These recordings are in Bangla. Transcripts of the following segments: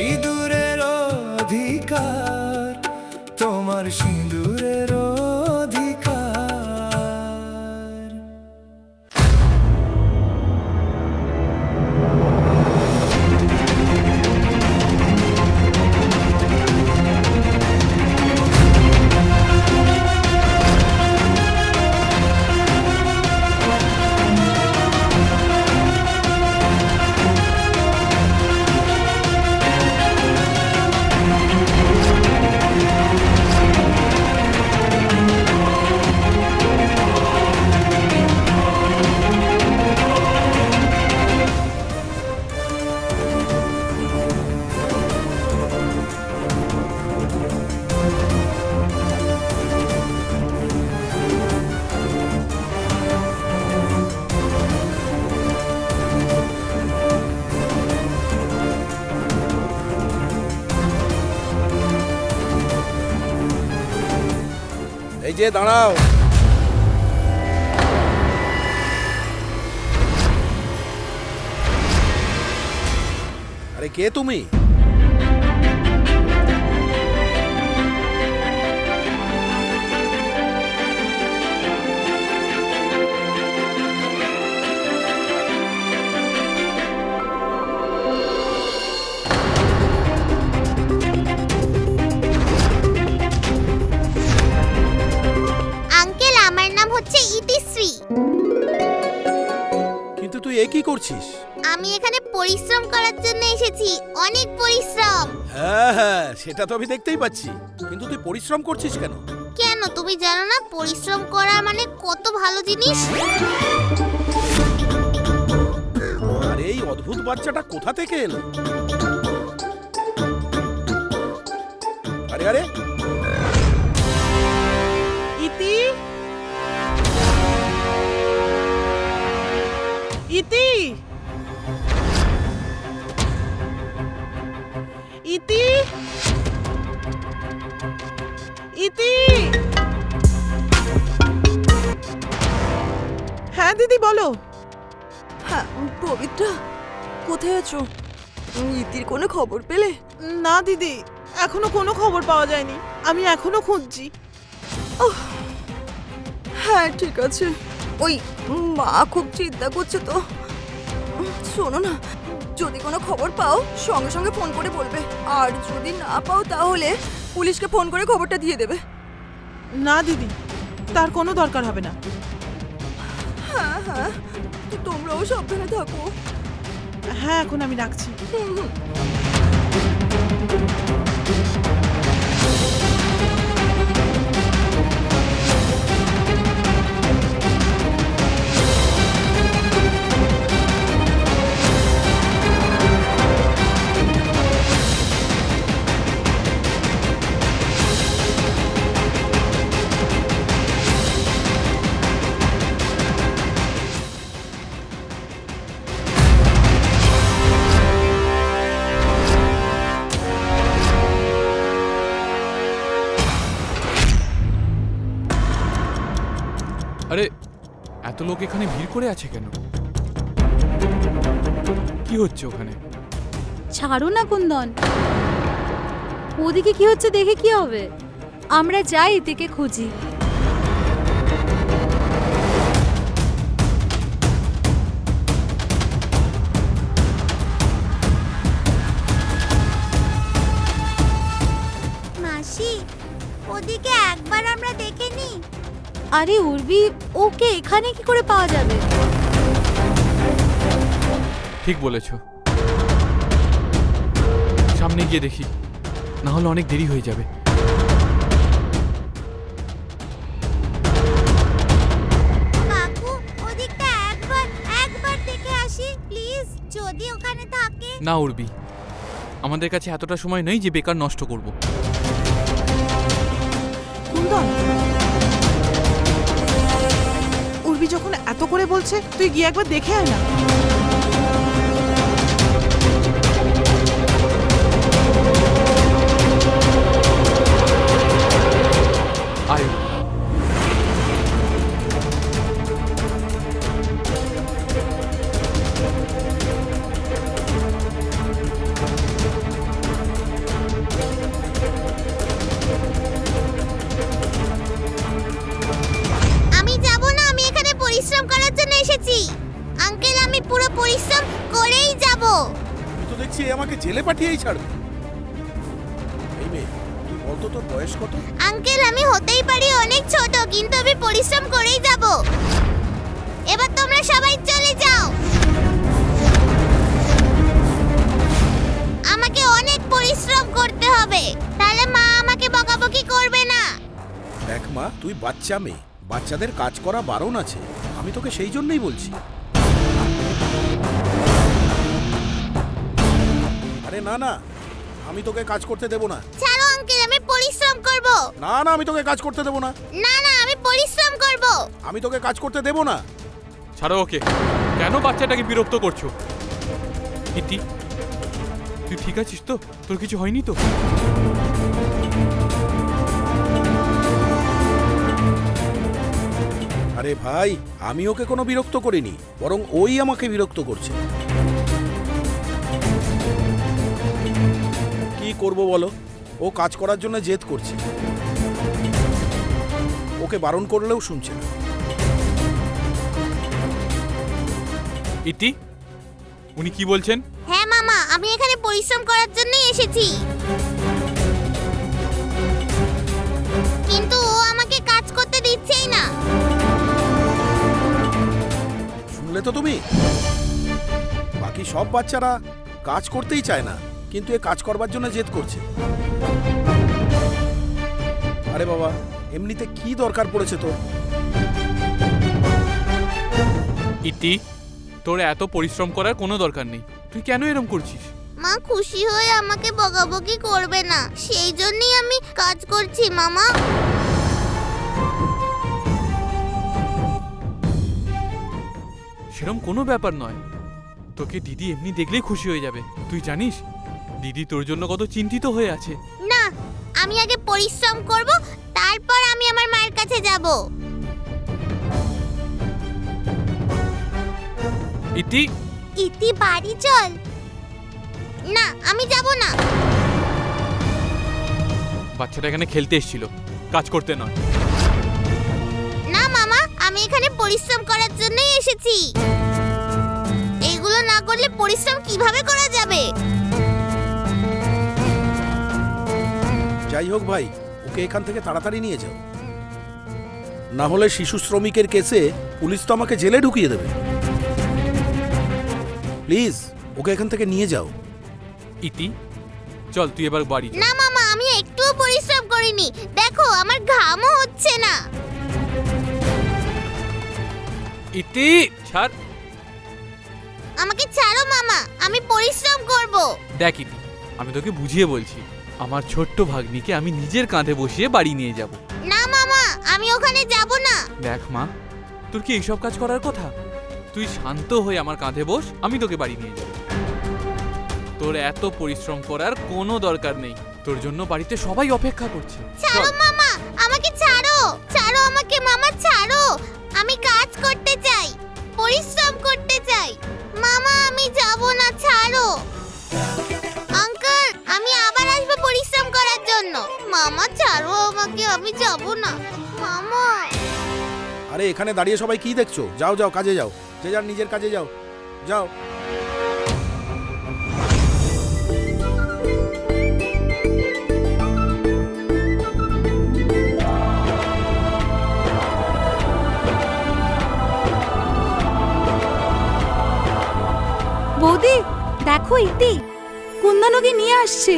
সিঁদুরের অধিকার, তোমার সিঁদুরের অধিকার। এই যে দাঁড়াও। আরে কে তুমি? আঙ্কেল, আমার নাম হচ্ছে ইতিশ্রী। কিন্তু তুই এ কি করছিস? আমি এখানে পরিশ্রম করার জন্য এসেছি, অনেক পরিশ্রম। হ্যাঁ হ্যাঁ, সেটা তো আমি দেখতেই পাচ্ছি, কিন্তু তুই পরিশ্রম করছিস কেন? কেন তুমি জানো না পরিশ্রম করা মানে কত ভালো জিনিস? আর এই অদ্ভুত বাচ্চাটা কোথা থেকে এলো? আরে আরে, ইতি, ইতি, ইতি, ইতি। হ্যাঁ দিদি বলো। হ্যাঁ পবিত্রা, কোথায় আছো? ইতির কোনো খবর পেলে? না দিদি, এখনো কোনো খবর পাওয়া যায়নি, আমি এখনো খুঁজছি। হ্যাঁ ঠিক আছে, ওই মা খুব চিন্তা করছে তো। শোনো না, যদি কোনো খবর পাও সঙ্গে সঙ্গে ফোন করে বলবে, আর যদি না পাও তাহলে পুলিশকে ফোন করে খবরটা দিয়ে দেবে। না দিদি, তার কোনো দরকার হবে না। হ্যাঁ হ্যাঁ, তো তোমরাও সাবধানে থাকো। হ্যাঁ এখন আমি রাখছি। আরে এত লোক এখানে ভিড় করে আছে কেন? কি হচ্ছে ওখানে? ছাড়ো না কুন্দন, ওদিকে কি হচ্ছে দেখে কি হবে? আমরা যাই ইতিকে খুঁজি। মাসি, ওদিকে একবার আমরা দেখেনি। আরে উর্বি, ওকে এখানে কি করে পাওয়া যাবে? ঠিক বলেছো, সামনে গিয়ে দেখি, না হলে অনেক দেরি হয়ে যাবে। কাকু, ওদিকটা একবার দেখে আসি প্লিজ, যদি ওখানে থাকে। না উর্বি, আমাদের কাছে এতটা সময় নেই যে বেকার নষ্ট করব। কুন্দন, উর্বি যখন এত করে বলছে তুই গিয়ে একবার দেখে আয় না। আয়। জেলে পাঠিয়েই ছাড়বে? এই মেয়ে, তুই বলতো তোর বয়স কত? আঙ্কেল আমি হতেই পারি অনেক ছোট কিন্তু আমি পরিশ্রম করেই যাব এবার তোমরা সবাই চলে যাও আমাকে অনেক পরিশ্রম করতে হবে তাহলে মা আমাকে বকাবকি করবে না দেখ মা, তুই বাচ্চা মেয়ে, বাচ্চাদের কাজ করা বারণ আছে। আমি তোকে সেই জন্যই বলছি। আরে না না, আমি তোকে কাজ করতে দেব না। ছাড়ো আঙ্কেল আমি পরিশ্রম করব না না, আমি তোকে কাজ করতে দেব না। না না আমি পরিশ্রম করব আমি তোকে কাজ করতে দেব না। ছাড়ো ওকে। কেন বাচ্চাটাকে বিরক্ত করছো? ইতি, তুই ঠিক আছিস তো? তোর কিছু হয়নি তো? আরে ভাই, আমি ওকে কোনো বিরক্ত করিনি, বরং ওই আমাকে বিরক্ত করছে। কি করব বলো? ও কাজ করার জন্য জেদ করছে। ওকে বারণ করলেও শুনছে না। ইতি, উনি কি বলছেন? হ্যাঁ মামা আমি এখানে পরিশ্রম করার জন্যই এসেছি কিন্তু ও আমাকে কাজ করতে দিচ্ছেই না শুনলে তো তুমি? বাকি সব বাচ্চারা কাজ করতেই চায় না, কিন্তু এ কাজ করবার জন্য জেদ করছে। আরে বাবা, এমনিতে কি দরকার পড়েছে তোর? ইতি, তোর এত পরিশ্রম করার কোনো দরকার নেই। তুই কেন এরম করছিস? মা খুশি হয়ে আমাকে বকাবকি করবে না সেই জন্যই আমি কাজ করছি মামা সেরম কোনো ব্যাপার নয়। তোকে দিদি এমনি দেখলেই খুশি হয়ে যাবে। তুই জানিস দিদি তোর জন্য কত চিন্তিত হয়ে আছে। না আমি আগে পরিশ্রম করব তারপর আমি আমার মায়ের কাছে যাব ইতি, ইতি বাড়ি চল না আমি যাব না বাচ্চাটা এখানে খেলতে এসেছিল, কাজ করতে নয়। না মামা আমি এখানে পরিশ্রম করার জন্যই এসেছি এগুলো না করলে পরিশ্রম কিভাবে করা যাবে যাই হোক ভাই, ওকে এখান থেকে তাড়াতাড়ি নিয়ে যাও, না হলে শিশু শ্রমিকের কেসে পুলিশ তো আমাকে জেলে ঢুকিয়ে দেবে। প্লিজ ওকে এখান থেকে নিয়ে যাও। ইতি, চল তুই এবার বাড়ি চল। না মামা আমি একটুও পরিশ্রম করিনি দেখো আমার ঘামও হচ্ছে না ইতি, ছাড়। আমাকে ছাড়ো মামা আমি পরিশ্রম করব দেখ ইতি, আমি তোকে বুঝিয়ে বলছি। আমার ছোট্ট ভাগ্নিকে আমি নিজের কাঁধে বসিয়ে বাড়ি নিয়ে যাব। না মামা আমি ওখানে যাব না দেখ মা, তোর কি এইসব কাজ করার কথা? তুই শান্ত হয়ে আমার কাঁধে বস, আমি তোকে বাড়ি নিয়ে যাব। তোর এত পরিশ্রম করার কোনো দরকার নেই। তোর জন্য বাড়িতে সবাই অপেক্ষা করছে। ছাড়ো চল। মামা আমাকে ছাড়ো ছাড়ো আমাকে মামা ছাড়ো আমি কাজ করতে চাই পরিশ্রম করতে চাই মামা আমি যাব না ছাড়ো আঙ্কেল আমি আবার আসবো পরিশ্রম করার জন্য মামা ছাড়ো আমাকে আমি যাব না মামা আরে এখানে দাঁড়িয়ে সবাই কি দেখছো? যাও যাও, কাজে যাও, যে যার নিজের কাজে যাও, যাও। বৌদি দেখো ইতি কুন্দানকে নিয়ে আসছে।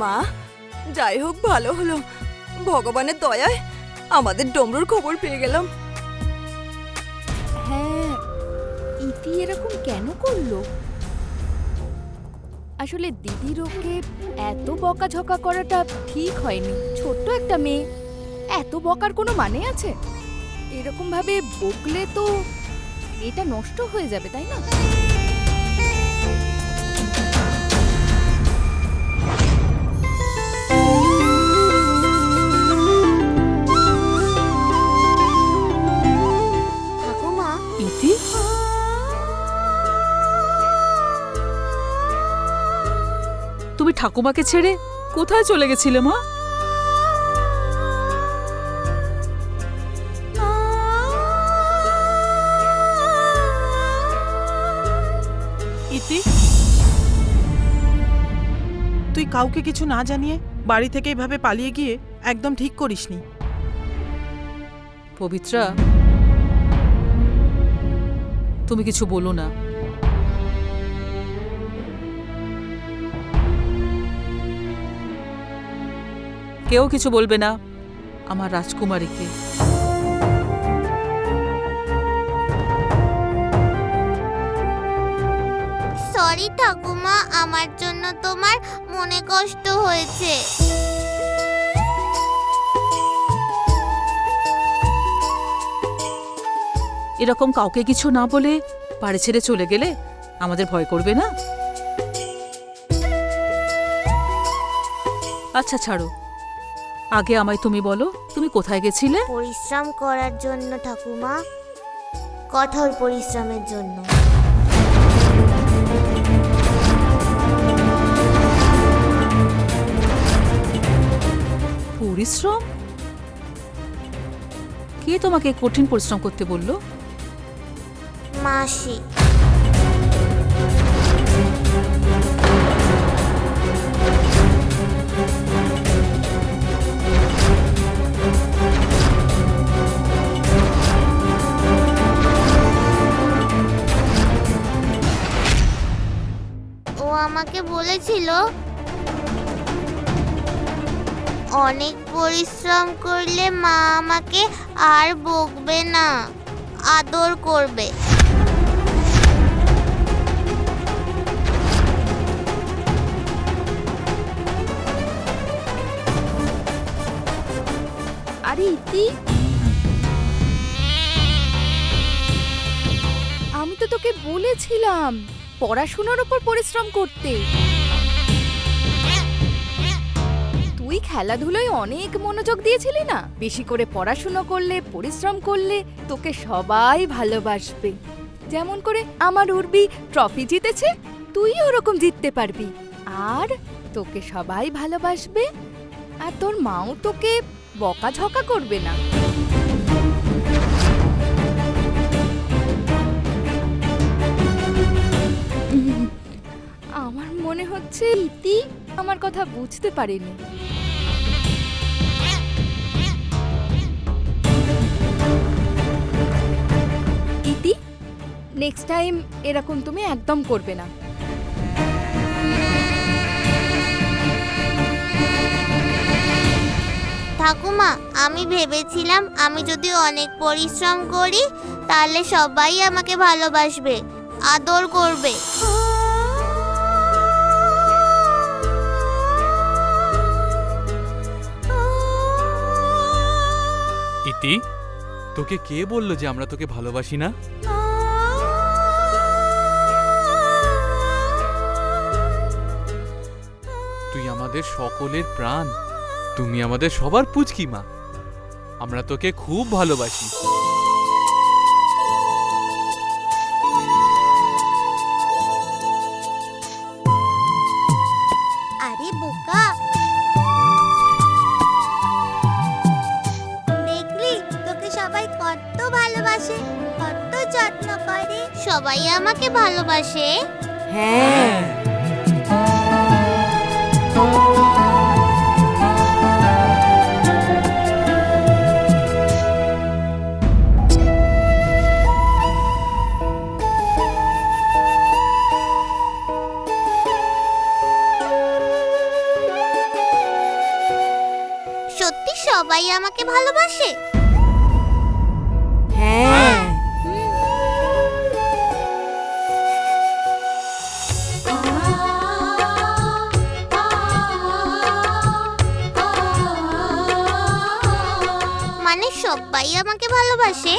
মা, যাই হোক ভালো হলো, ভগবানের দয়ায় আমাদের ডমরুর খবর পেয়ে গেলাম। হ্যাঁ ইতি এরকম কেন করলো? আসলে দিদির ওকে এত বকাঝকা করাটা ঠিক হয়নি। ছোট্ট একটা মেয়ে, এত বকার কোনো মানে আছে? এরকম ভাবে বকলে তো এটা নষ্ট হয়ে যাবে, তাই না? ঠাকুমাকে ছেড়ে কোথায় চলে গেছিলে মা? ইতি, তুই কাউকে কিছু না জানিয়ে বাড়ি থেকে এভাবে পালিয়ে গিয়ে একদম ঠিক করিসনি। পবিত্রা, তুমি কিছু বলো না। কেউ কিছু বলবে না আমার রাজকুমারীকে। সরি ঠাকুমা, আমার জন্য তোমার মনে কষ্ট হয়েছে। এরকম কাউকে কিছু না বলে বাড়ি ছেড়ে চলে গেলে আমাদের ভয় করবে না? আচ্ছা ছাড়ো, আগে আমায় তুমি বলো, তুমি কোথায় গেছিলে? পরিশ্রম করার জন্য ঠাকুমা, কঠোর পরিশ্রমের জন্য। পরিশ্রম? কে তোমাকে কঠিন পরিশ্রম করতে বললো? মাসি। ও আমাকে বলেছিল অনেক পরিশ্রম করলে মা আমাকে আর বকবে না, আদর করবে। আরে ইতি, আমি তো তোকে বলেছিলাম পড়াশোনার উপর পরিশ্রম করতে। তুই খেলাধুলায় অনেক মনোযোগ দিয়েছিলি না? বেশি করে পড়াশোনা করলে, পরিশ্রম করলে তোকে সবাই ভালোবাসবে। যেমন করে আমার উর্বি ট্রফি জিতেছে, তুই ওরকম জিততে পারবি, আর তোকে সবাই ভালোবাসবে, আর তোর মাও তোকে বকাঝকা করবে না। আমার মনে হচ্ছে ইতি আমার কথা বুঝতে পারেনি। ইতি, নেক্সট টাইম এরকম তুমি একদম করবে না। ঠাকুমা, আমি ভেবেছিলাম আমি যদি অনেক পরিশ্রম করি তাহলে সবাই আমাকে ভালোবাসবে, আদর করবে। ইতি, তোকে কে বললো যে আমরা তোকে ভালোবাসি না? তুই আমাদের সকলের প্রাণ, তুমি আমাদের সবার পুচকি মা, আমরা তোকে খুব ভালোবাসি। আরে বোকা, দেখলি তোকে সবাই কত ভালোবাসে, কত যত্ন করে। সবাই আমাকে ভালোবাসে। হ্যাঁ, সত্যি সবাই আমাকে ভালোবাসে। হ্যাঁ। মানে সবাই আমাকে ভালোবাসে?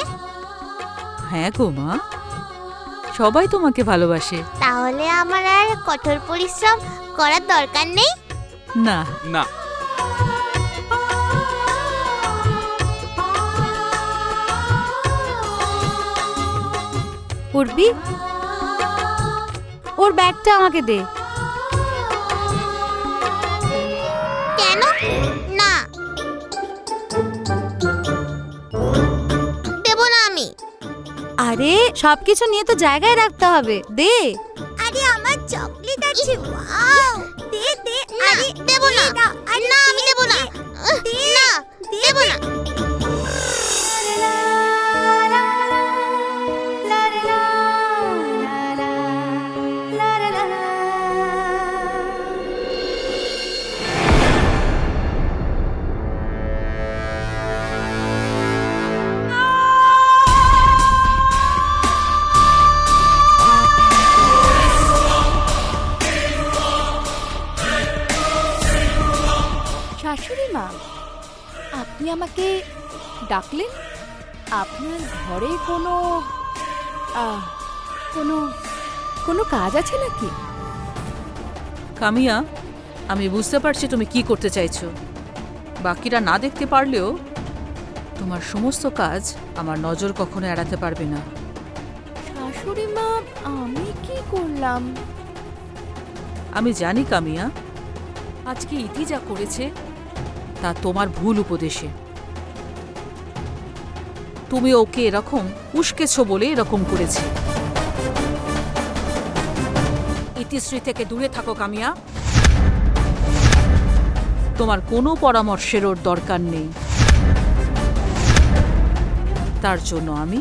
হ্যাঁ গো মা, সবাই তোমাকে ভালোবাসে। তাহলে আমার আর কঠোর পরিশ্রম করার দরকার নেই? না না, উর্বি, ওর ব্যাগটা আমাকে দে। কেন? না, দেব না আমি। আরে সবকিছু নিয়ে তো জায়গায় রাখতে হবে, দে। আরে আমার চকলেট আছে, ওয়াও, দে দে। আরে দেব না, না আমি দেব না, না দেব না। শাশুড়ি মা, আপনি আমাকে ডাকলেন? আপনার ঘরে কোনো কোনো কোনো কাজ আছে নাকি? কামিয়া, আমি বুঝতে পারছি তুমি কি করতে চাইছো। বাকিরা না দেখতে পারলেও তোমার সমস্ত কাজ আমার নজর কখনো এড়াতে পারবে না। শাশুড়ি মা, আমি কি করলাম? আমি জানি কামিয়া, আজকে ইতি যা করেছে তা তোমার ভুল উপদেশে। তুমি ওকে এরকম উস্কেছো বলে এরকম করেছে। ইতিশ্রী থেকে দূরে থাকো কামিয়া, তোমার কোনো পরামর্শের ওর দরকার নেই। তার জন্য আমি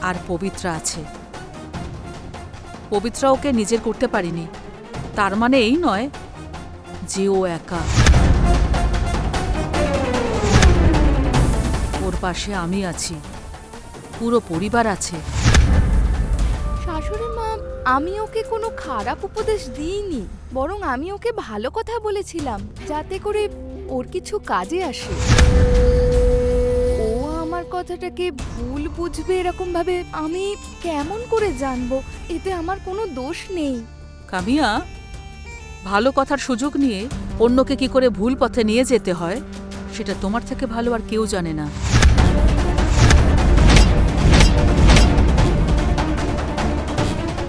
আর পবিত্রা আছে। পবিত্রা ওকে নিজের করতে পারিনি, তার মানে এই নয় যে ও একা। ওর পাশে আমি আছি, পুরো পরিবার আছে। শাশুড়ি মা, আমি ওকে কোনো খারাপ উপদেশ দিইনি, বরং আমি ওকে ভালো কথা বলেছিলাম যাতে করে ওর কিছু কাজে আসে। ও আমার কথাটাকে ভুল বুঝবে এরকম ভাবে আমি কেমন করে জানবো? এতে আমার কোনো দোষ নেই। কামিয়া, ভালো কথার সুযোগ নিয়ে অন্যকে কি করে ভুল পথে নিয়ে যেতে হয় সেটা তোমার থেকে ভালো আর কেউ জানে না।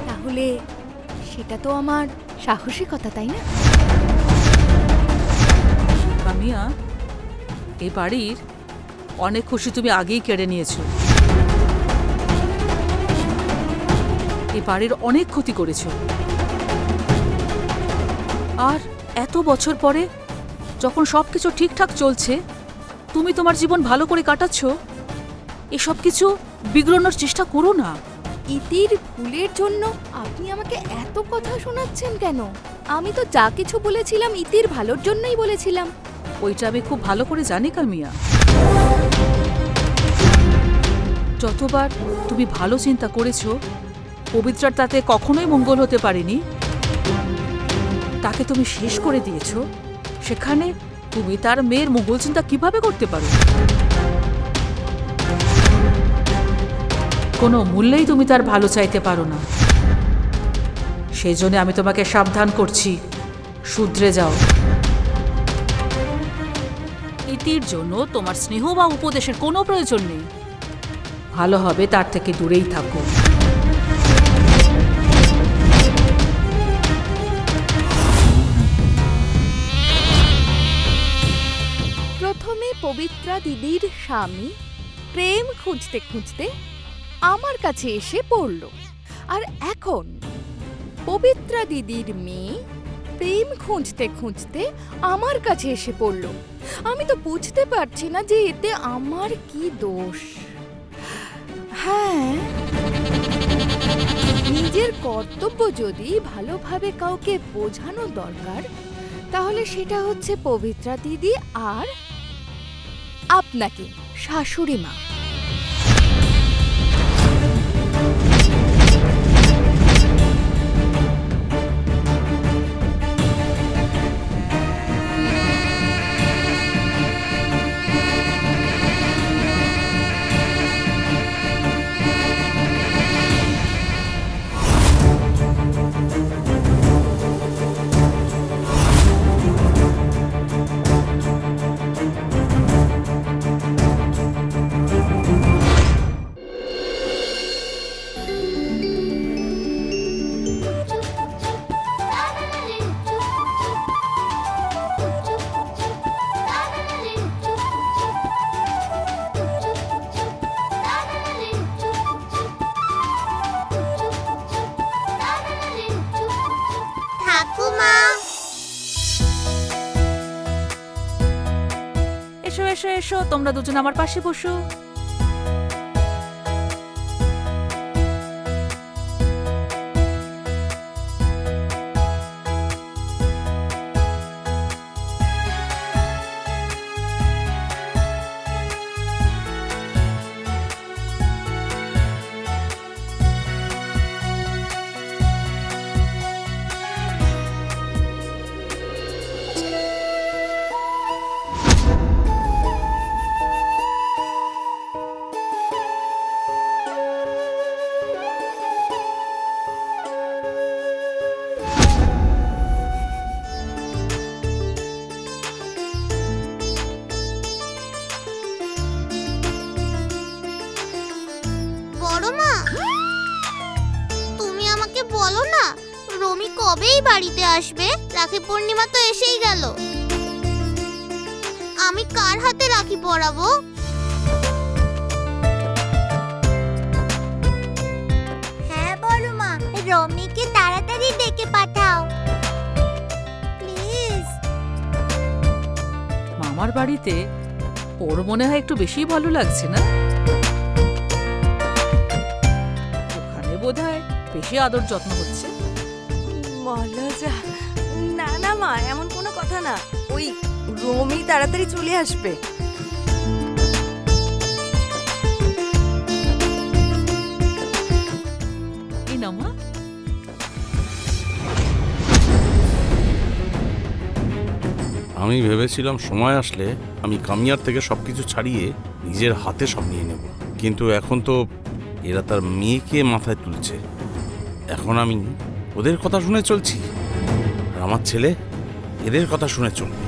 তাহলে সেটা তো আমার সাহসিকতা, তাই না? কামিয়া, এই বাড়ির অনেক খুশি তুমি আগেই কেড়ে নিয়েছো। এই বাড়ির অনেক ক্ষতি করেছো, আর এত বছর পরে যখন সবকিছু ঠিকঠাক চলছে, তুমি তোমার জীবন ভালো করে কাটাচ্ছ, এসব কিছু বিগড়ানোর চেষ্টা করো না। ইতির ভুলের জন্য আপনি আমাকে এত কথা শোনাচ্ছেন কেন? আমি তো যা কিছু বলেছিলাম ইতির ভালোর জন্যই বলেছিলাম। ওইটা আমি খুব ভালো করে জানি কামিয়া। যতবার তুমি ভালো চিন্তা করেছো, পবিত্রার তাতে কখনোই মঙ্গল হতে পারেনি। তাকে তুমি শেষ করে দিয়েছো, সেখানে তুমি তার মেয়ের মঙ্গল চিন্তা কিভাবে করতে পারো? কোনো মূল্যেই তুমি তার ভালো চাইতে পারো না। সেই জন্য আমি তোমাকে সাবধান করছি, শুধরে যাও। ইতির জন্য তোমার স্নেহ বা উপদেশের কোনো প্রয়োজন নেই। ভালো হবে তার থেকে দূরেই থাকো। প্রথমে পবিত্রা দিদির স্বামী প্রেম খুঁজতে খুঁজতে আমার কাছে এসে পড়ল, আর এখন পবিত্রা দিদির মেয়ে প্রেম খুঁজতে খুঁজতে আমার কাছে এসে পড়ল। আমি তো বুঝতে পারছি না যে এতে আমার কি দোষ। হ্যাঁ, নিজের কর্তব্য যদি ভালোভাবে কাউকে বোঝানো দরকার, তাহলে সেটা হচ্ছে পবিত্রা দিদি আর আপনাকে, শাশুড়ি মা। এসো, তোমরা দুজন আমার পাশে বসো। বড় মা, তুমি আমাকে বলো না রমি কবেই বাড়িতে আসবে? রাখি পূর্ণিমা তো এসেই গেল। আমি কার হাতে রাখি পরাবো? হ্যাঁ বড় মা, রমিকে তাড়াতাড়ি ডেকে পাঠাও প্লিজ। মামার বাড়িতে ওর মনে হয় একটু বেশিই ভালো লাগছে না? ওখানে বোধহয় বেশি আদর যত্ন হচ্ছে। মলজা, না না মা, এমন কোনো কথা না। ওই রমি তাড়াতাড়ি চলে আসবে। এই নাও মা। আমি ভেবেছিলাম সময় আসলে আমি কামিয়ার থেকে সবকিছু ছাড়িয়ে নিজের হাতে সব নিয়ে নেব, কিন্তু এখন তো এরা তার মেয়েকে মাথায় তুলছে। এখন আমি ওদের কথা শুনে চলছি, আর আমার ছেলে এদের কথা শুনে চলবে।